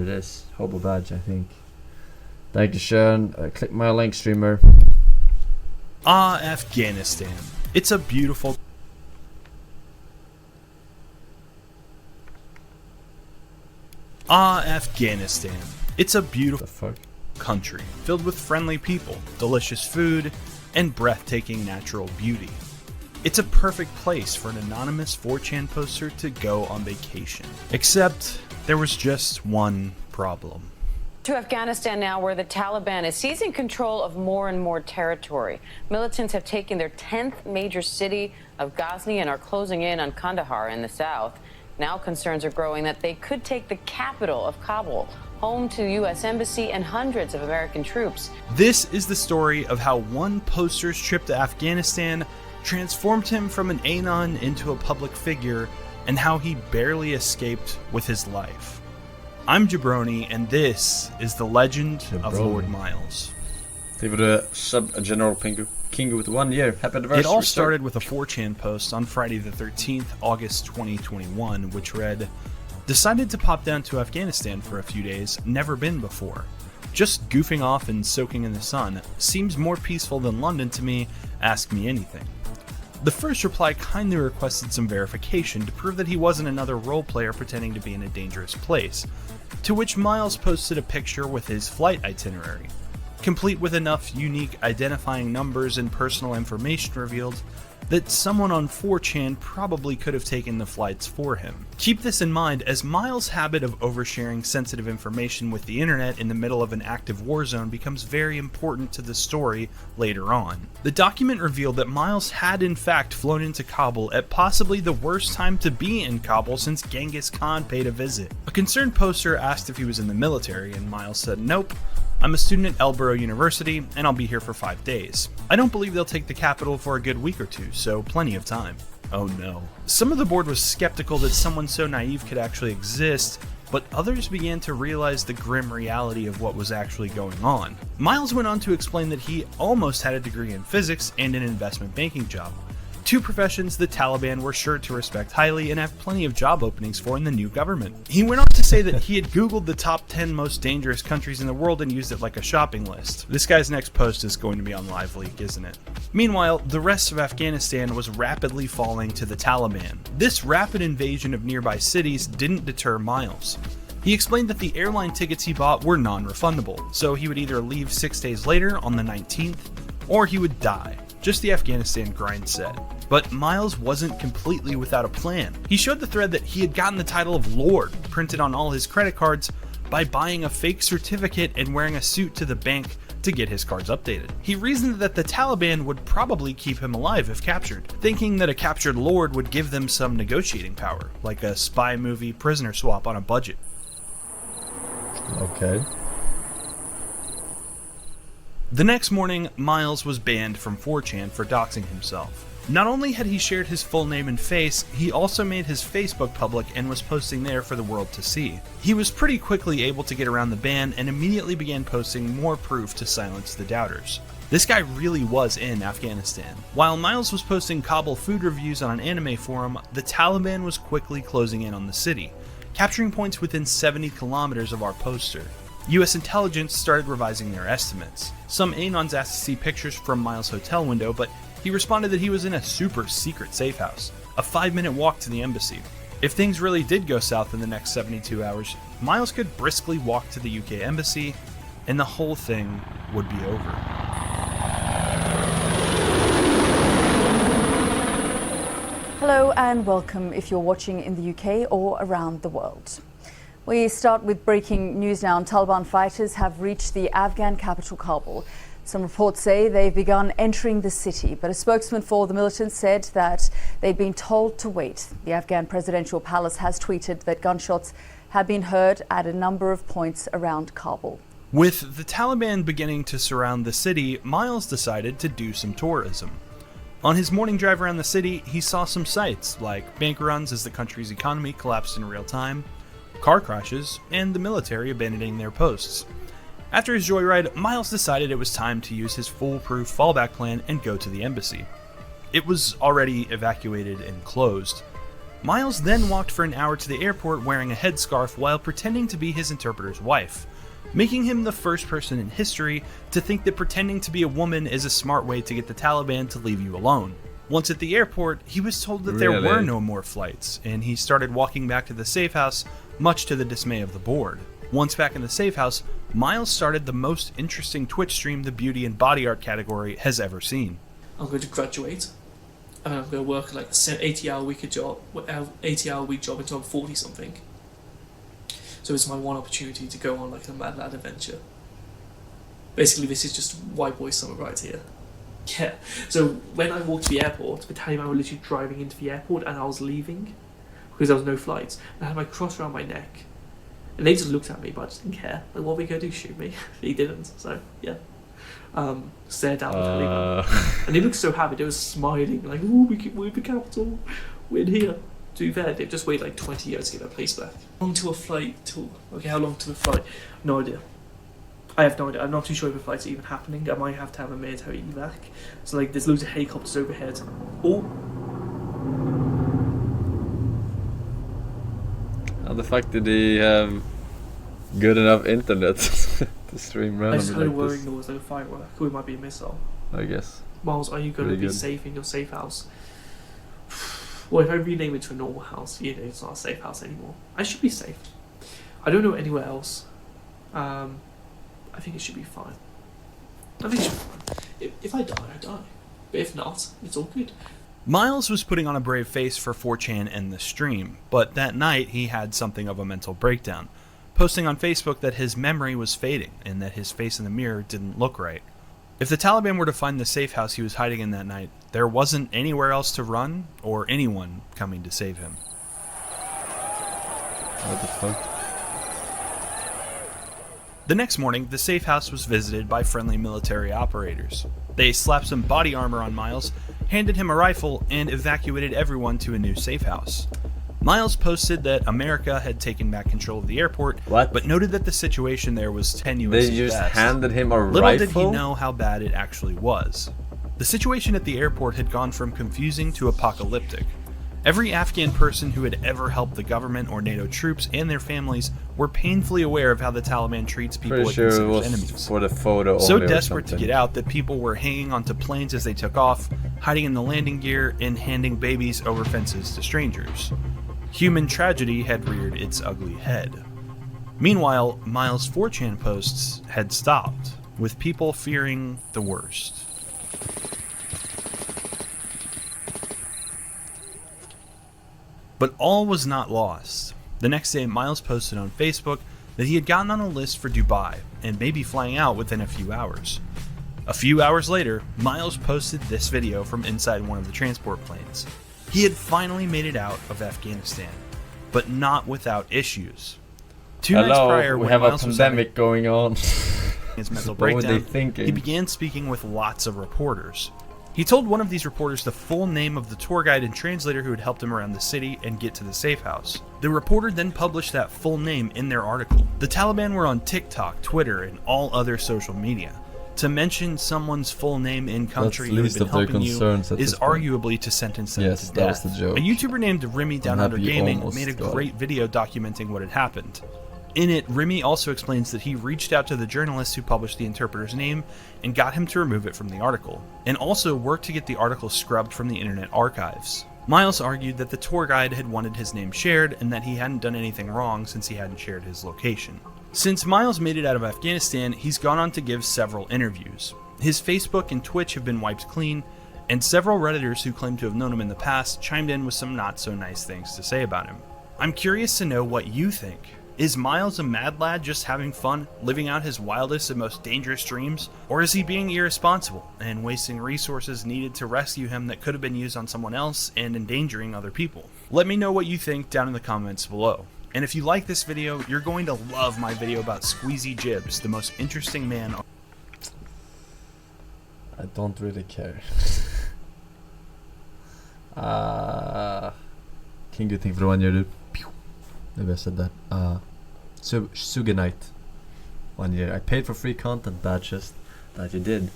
It is Hobo Badge, I think. Dankeschön. Click my link, streamer. Afghanistan. It's a beautiful Afghanistan. It's a beautiful country filled with friendly people, delicious food, and breathtaking natural beauty. It's a perfect place for an anonymous 4chan poster to go on vacation. Except there was just one problem. To Afghanistan now, where the Taliban is seizing control of more and more territory. Militants have taken their 10th major city of Ghazni and are closing in on Kandahar in the south. Now concerns are growing that they could take the capital of Kabul, home to the U.S. Embassy and hundreds of American troops. This is the story of how one poster's trip to Afghanistan transformed him from an anon into a public figure, and how he barely escaped with his life. I'm Jabroni, and this is the legend of Lord Miles. They would sub a General Kingu with 1 year. Happy anniversary. It all started with a 4chan post on Friday the 13th, August 2021, which read, "Decided to pop down to Afghanistan for a few days, never been before. Just goofing off and soaking in the sun. Seems more peaceful than London to me, ask me anything." The first reply kindly requested some verification to prove that he wasn't another role player pretending to be in a dangerous place, to which Miles posted a picture with his flight itinerary, complete with enough unique identifying numbers and personal information revealed that someone on 4chan probably could have taken the flights for him. Keep this in mind, as Miles' habit of oversharing sensitive information with the internet in the middle of an active war zone becomes very important to the story later on. The document revealed that Miles had in fact flown into Kabul at possibly the worst time to be in Kabul since Genghis Khan paid a visit. A concerned poster asked if he was in the military, and Miles said, "Nope. I'm a student at Elborough University, and I'll be here for 5 days. I don't believe they'll take the capital for a good week or two, so plenty of time." Oh no. Some of the board was skeptical that someone so naive could actually exist, but others began to realize the grim reality of what was actually going on. Miles went on to explain that he almost had a degree in physics and an investment banking job, two professions the Taliban were sure to respect highly and have plenty of job openings for in the new government. He went on to say that he had Googled the top 10 most dangerous countries in the world and used it like a shopping list. This guy's next post is going to be on Live Leak, isn't it? Meanwhile, the rest of Afghanistan was rapidly falling to the Taliban. This rapid invasion of nearby cities didn't deter Miles. He explained that the airline tickets he bought were non-refundable, so he would either leave 6 days later on the 19th, or he would die. Just the Afghanistan grind said. But Miles wasn't completely without a plan. He showed the thread that he had gotten the title of Lord printed on all his credit cards by buying a fake certificate and wearing a suit to the bank to get his cards updated. He reasoned that the Taliban would probably keep him alive if captured, thinking that a captured Lord would give them some negotiating power, like a spy movie prisoner swap on a budget. Okay. The next morning, Miles was banned from 4chan for doxing himself. Not only had he shared his full name and face, he also made his Facebook public and was posting there for the world to see. He was pretty quickly able to get around the ban and immediately began posting more proof to silence the doubters. This guy really was in Afghanistan. While Miles was posting Kabul food reviews on an anime forum, the Taliban was quickly closing in on the city, capturing points within 70 kilometers of our poster. US intelligence started revising their estimates. Some Anons asked to see pictures from Miles' hotel window, but he responded that he was in a super secret safe house, a 5-minute walk to the embassy. If things really did go south in the next 72 hours, Miles could briskly walk to the UK embassy, and the whole thing would be over. Hello and welcome if you're watching in the UK or around the world. We start with breaking news now. Taliban fighters have reached the Afghan capital Kabul. Some reports say they've begun entering the city, but a spokesman for the militants said that they'd been told to wait. The Afghan presidential palace has tweeted that gunshots have been heard at a number of points around Kabul. With the Taliban beginning to surround the city, Miles decided to do some tourism. On his morning drive around the city, he saw some sights, like bank runs as the country's economy collapsed in real time, car crashes, and the military abandoning their posts. After his joyride, Miles decided it was time to use his foolproof fallback plan and go to the embassy. It was already evacuated and closed. Miles then walked for an hour to the airport wearing a headscarf while pretending to be his interpreter's wife, making him the first person in history to think that pretending to be a woman is a smart way to get the Taliban to leave you alone. Once at the airport, he was told that there were no more flights, and he started walking back to the safe house, much to the dismay of the board. Once back in the safe house, Miles started the most interesting Twitch stream the beauty and body art category has ever seen. I'm going to graduate, and I'm going to work like an 80-hour week job, 80-hour week job until I'm 40 something. So it's my one opportunity to go on like a mad lad adventure. Basically, this is just white boy summer right here. Yeah. So when I walked to the airport, the Taliban were literally driving into the airport, and I was leaving because there was no flights. And I had my cross around my neck, and they just looked at me, but I just didn't care. Like, what were we gonna do? Shoot me? He didn't. So yeah. Stared down the Taliban, and they looked so happy. They were smiling, like, "Ooh, we're the capital. We're in here." To be fair, they've just waited like 20 years to get their place back. How long to a flight? How long to the flight? No idea. I have no idea. I'm not too sure if the flight's even happening. I might have to have a military evac. So like, there's loads of helicopters overhead. Oh. How the fuck did he have good enough internet to stream randomly? I just heard a like whirring this? noise, like a firework. Or it might be a missile. I guess. Miles, are you going Pretty to be good. safe in your safe house? Well, if I rename it to a normal house, you know, it's not a safe house anymore. I should be safe. I don't know anywhere else. I think it should be fine. I think it should be fine. If I die, I die. But if not, it's all good. Miles was putting on a brave face for 4chan and the stream, but that night he had something of a mental breakdown, posting on Facebook that his memory was fading and that his face in the mirror didn't look right. If the Taliban were to find the safe house he was hiding in that night, there wasn't anywhere else to run or anyone coming to save him. What the fuck? The next morning, the safe house was visited by friendly military operators. They slapped some body armor on Miles, handed him a rifle, and evacuated everyone to a new safe house. Miles posted that America had taken back control of the airport, What? but noted that the situation there was tenuous. They at just best. handed him a Little rifle? did he know how bad it actually was. The situation at the airport had gone from confusing to apocalyptic. Every Afghan person who had ever helped the government or NATO troops and their families were painfully aware of how the Taliban treats people Pretty it sure it considers was enemies. for the photo So only or desperate to something. get out that people were hanging onto planes as they took off, hiding in the landing gear, and handing babies over fences to strangers. Human tragedy had reared its ugly head. Meanwhile, Miles' 4chan posts had stopped, with people fearing the worst. But all was not lost. The next day, Miles posted on Facebook that he had gotten on a list for Dubai and may be flying out within a few hours. A few hours later, Miles posted this video from inside one of the transport planes. He had finally made it out of Afghanistan, but not without issues. 2 nights prior, we when have Miles a was having pandemic going on. his mental What were they breakdown, thinking? he began speaking with lots of reporters. He told one of these reporters the full name of the tour guide and translator who had helped him around the city and get to the safe house. The reporter then published that full name in their article. The Taliban were on TikTok, Twitter, and all other social media. To mention someone's full name in country That's who had least been of their helping you concerns at is this point. arguably to sentence them Yes, to that was death. the joke. A YouTuber named Remy Down Under happy you Gaming almost made a got great it. video documenting what had happened. In it, Remy also explains that he reached out to the journalist who published the interpreter's name and got him to remove it from the article, and also worked to get the article scrubbed from the internet archives. Miles argued that the tour guide had wanted his name shared and that he hadn't done anything wrong since he hadn't shared his location. Since Miles made it out of Afghanistan, he's gone on to give several interviews. His Facebook and Twitch have been wiped clean, and several Redditors who claim to have known him in the past chimed in with some not so nice things to say about him. I'm curious to know what you think. Is Miles a mad lad just having fun, living out his wildest and most dangerous dreams? Or is he being irresponsible and wasting resources needed to rescue him that could have been used on someone else and endangering other people? Let me know what you think down in the comments below. And if you like this video, you're going to love my video about Squeezy Jibbs, the most interesting man on I don't really care. Ingenting från gör du. Det bästa där. Suganite. 1 year. I paid for free content badges. That you did.